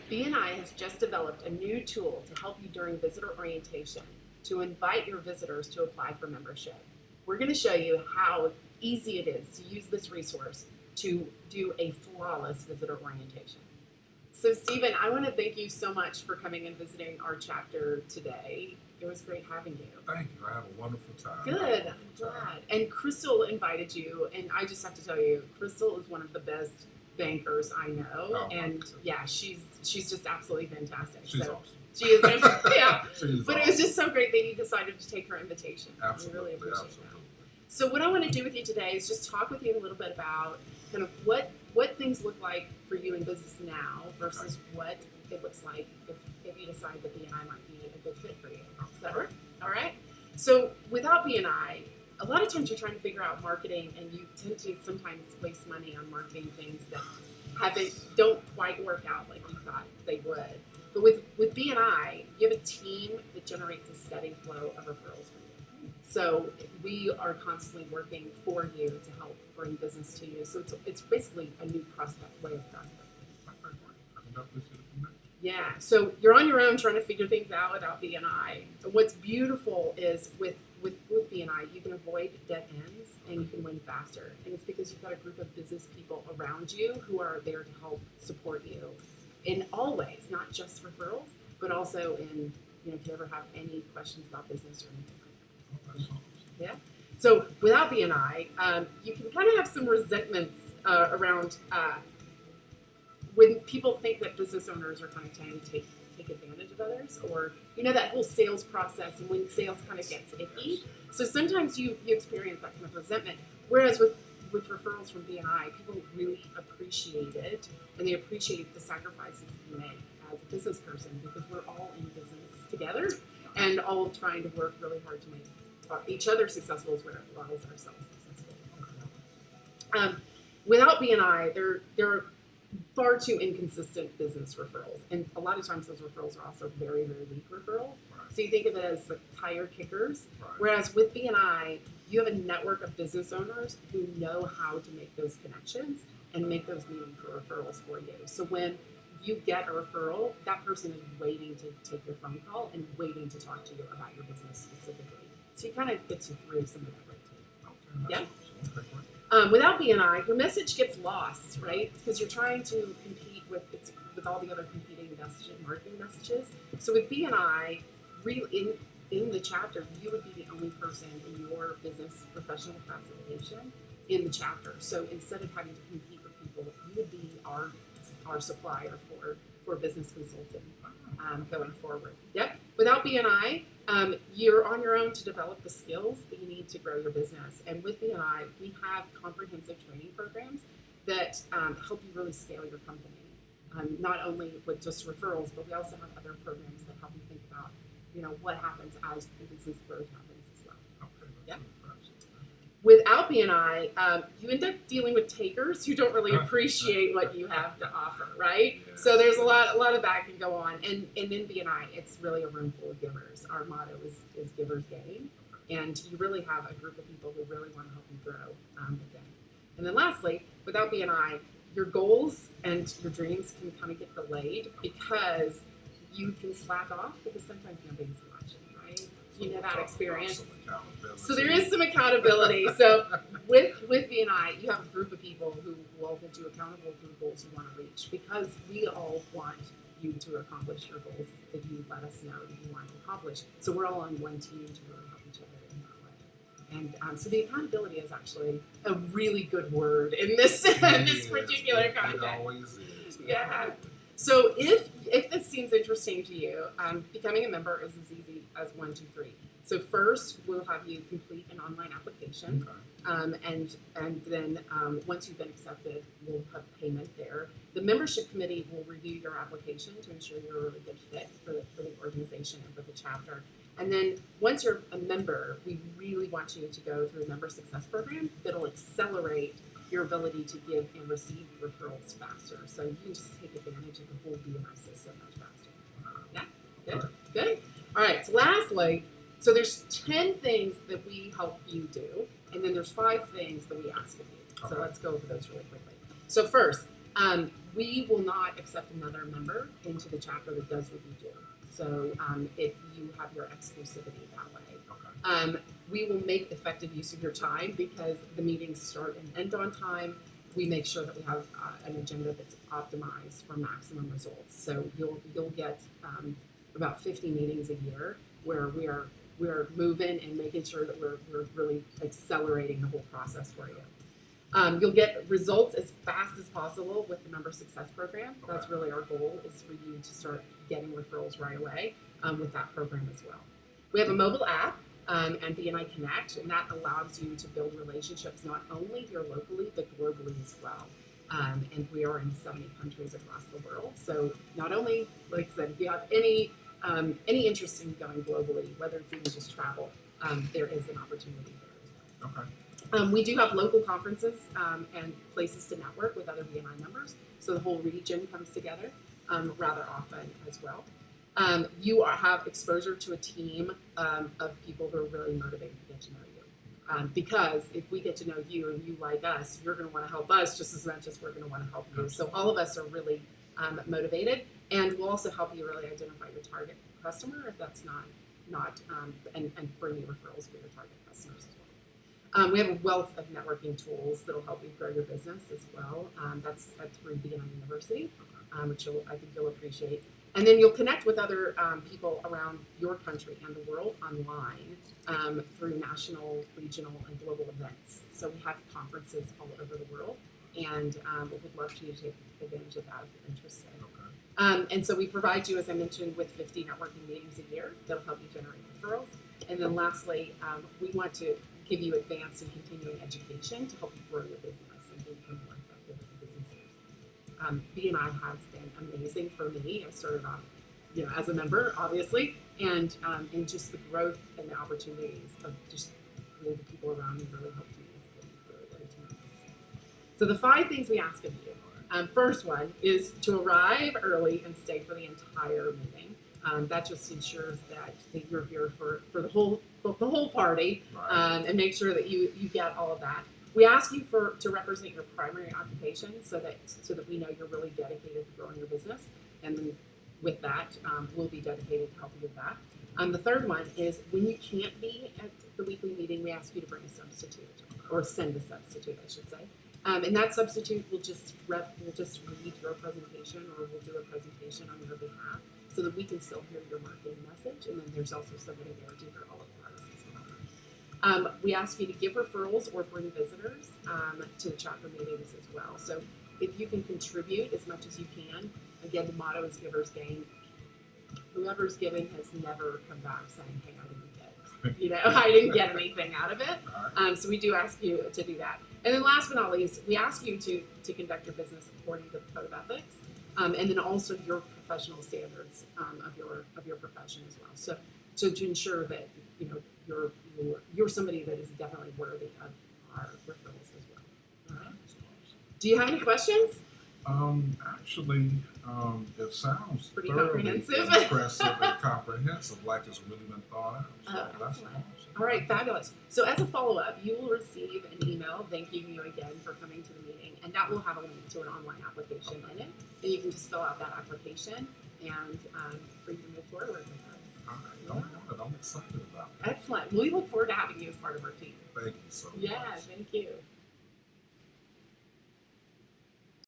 BNI has just developed a new tool to help you during visitor orientation to invite your visitors to apply for membership. We're going to show you how easy it is to use this resource to do a flawless visitor orientation. So Stephen, I want to thank you so much for coming and visiting our chapter today. It was great having you. Thank you. I had a wonderful time. Good, I'm glad. And Crystal invited you, and I just have to tell you, Crystal is one of the best bankers I know, Oh, and yeah, she's just absolutely fantastic. She's so awesome. she is, yeah. She's But awesome. it was just so great that you decided to take her invitation. Absolutely, We really appreciate absolutely. that. So what I want to do with you today is just talk with you a little bit about kind of what things look like for you in business now versus what it looks like if you decide that BNI might be a good fit for you. Is that work? All right. So without BNI, a lot of times you're trying to figure out marketing, and you tend to sometimes waste money on marketing things that don't quite work out like you thought they would. But with BNI, you have a team that generates a steady flow of referrals for you. So we are constantly working for you to help bring business to you. So it's basically a new prospect way of prospecting. Yeah, so you're on your own trying to figure things out without BNI. What's beautiful is with BNI, you can avoid dead ends and you can win faster. And it's because you've got a group of business people around you who are there to help support you in all ways, not just referrals, but also in, if you ever have any questions about business or anything like that. Yeah. So without BNI, you can kind of have some resentments around when people think that business owners are kind of trying to take advantage of others, or that whole sales process, and when sales kind of gets icky. So sometimes you experience that kind of resentment. Whereas with referrals from BNI, people really appreciate it, and they appreciate the sacrifices you make as a business person, because we're all in business together and all trying to work really hard to make each other successful as well as ourselves successful. Without BNI, there are far too inconsistent business referrals, and a lot of times those referrals are also very, very weak referrals. Right. So you think of it as like tire kickers. Right. Whereas with BNI, you have a network of business owners who know how to make those connections and make those meaningful referrals for you. So when you get a referral, that person is waiting to take your phone call and waiting to talk to you about your business specifically. So you kind of get you through some of that red tape. Okay. Yeah. Okay, great. Without BNI, your message gets lost, right? Because you're trying to compete with all the other competing marketing messages. So with BNI, really in the chapter, you would be the only person in your business professional classification in the chapter. So instead of having to compete with people, you would be our supplier for business consulting going forward. Yep. Without BNI, you're on your own to develop the skills that you need to grow your business. And with BNI, we have comprehensive training programs that help you really scale your company. Not only with just referrals, but we also have other programs that help you think about, what happens as the business growth happens as well. Okay. Yep. Without BNI, you end up dealing with takers who don't really appreciate what you have to offer, right? Yeah. So there's a lot of that can go on. And in BNI, it's really a room full of givers. Our motto is givers gain. And you really have a group of people who really want to help you grow again. And then lastly, without BNI, your goals and your dreams can kind of get delayed because you can slack off because sometimes nobody's watching, right? You know that experience. So there is some accountability. So with BNI, you have a group of people who will hold you accountable for the goals you want to reach, because we all want you to accomplish your goals that you let us know that you want to accomplish. So we're all on one team to really help each other in that way. And so the accountability is actually a really good word in this particular context. It always is. Yeah. So if this seems interesting to you, becoming a member is as easy as 1, 2, 3. So first, we'll have you complete an online application, Okay. and then once you've been accepted, we'll have payment there. The membership committee will review your application to ensure you're a really good fit for the organization and for the chapter. And then once you're a member, we really want you to go through a member success program that'll accelerate your ability to give and receive referrals faster. So you can just take advantage of the whole BNI system much faster. Yeah? Good? Good? All right, so lastly, so there's 10 things that we help you do, and then there's 5 things that we ask of you. So Okay. let's go over those really quickly. So first, We will not accept another member into the chapter that does what you do. So if you have your exclusivity that way. Okay. We will make effective use of your time because the meetings start and end on time. We make sure that we have an agenda that's optimized for maximum results. So you'll get about 50 meetings a year where we're moving and making sure that we're really accelerating the whole process for you. You'll get results as fast as possible with the member success program. That's really our goal, is for you to start getting referrals right away with that program as well. We have a mobile app and BNI Connect, and that allows you to build relationships not only here locally, but globally as well. And we are in 70 countries across the world. So not only, like I said, if you have any interest in going globally, whether it's even just travel, there is an opportunity there as well. Okay. We do have local conferences and places to network with other BNI members, so the whole region comes together rather often as well. You have exposure to a team of people who are really motivated to get to know you. Because if we get to know you and you like us, you're going to want to help us just as much as we're going to want to help you. So all of us are really motivated, and we'll also help you really identify your target customer if that's not and bring you referrals for your target customers as well. We have a wealth of networking tools that'll help you grow your business as well. That's through BNI University, which I think you'll appreciate. And then you'll connect with other people around your country and the world online through national, regional, and global events. So we have conferences all over the world, and we'd love for you to take advantage of that if you're interested. Okay. And so we provide you, as I mentioned, with 50 networking meetings a year that'll help you generate referrals. And then lastly, we want to give you advanced and continuing education to help you grow your business and become more effective as a business owner. BNI has been amazing for me. I started off, as a member, obviously, and just the growth and the opportunities of just really the people around me really helped me. It's been really, really tremendous. So the 5 things we ask of you. First one is to arrive early and stay for the entire meeting. That just ensures that you're here for the whole party, Right. and make sure that you get all of that. We ask you to represent your primary occupation so that we know you're really dedicated to growing your business, and then with that, we'll be dedicated to helping you with that. The third one is when you can't be at the weekly meeting, we ask you to bring a substitute or send a substitute, I should say. And that substitute will just read your presentation, or we'll do a presentation on your behalf, so that we can still hear your marketing message. And then there's also somebody there to hear all of ours as well. We ask you to give referrals or bring visitors to the chapter meetings as well. So if you can contribute as much as you can, again, the motto is givers gain. Whoever's giving has never come back saying, "Hey, I didn't get I didn't get anything out of it." So we do ask you to do that. And then last but not least, we ask you to conduct your business according to the code of ethics, and then also your professional standards of your profession as well. So to ensure that you're somebody that is definitely worthy of our referrals as well. All right. Do you have any questions? Actually, it sounds Pretty thoroughly comprehensive. impressive and comprehensive, like it's really been thought out. So that's Excellent. awesome. All right, fabulous. So as a follow-up, you will receive an email thanking you again for coming to the meeting, and that will have a link to an online application in it, and you can just fill out that application and for you to move forward with us. All right, I'm excited about it. Excellent. We look forward to having you as part of our team. Thank you so much. Yeah, thank you.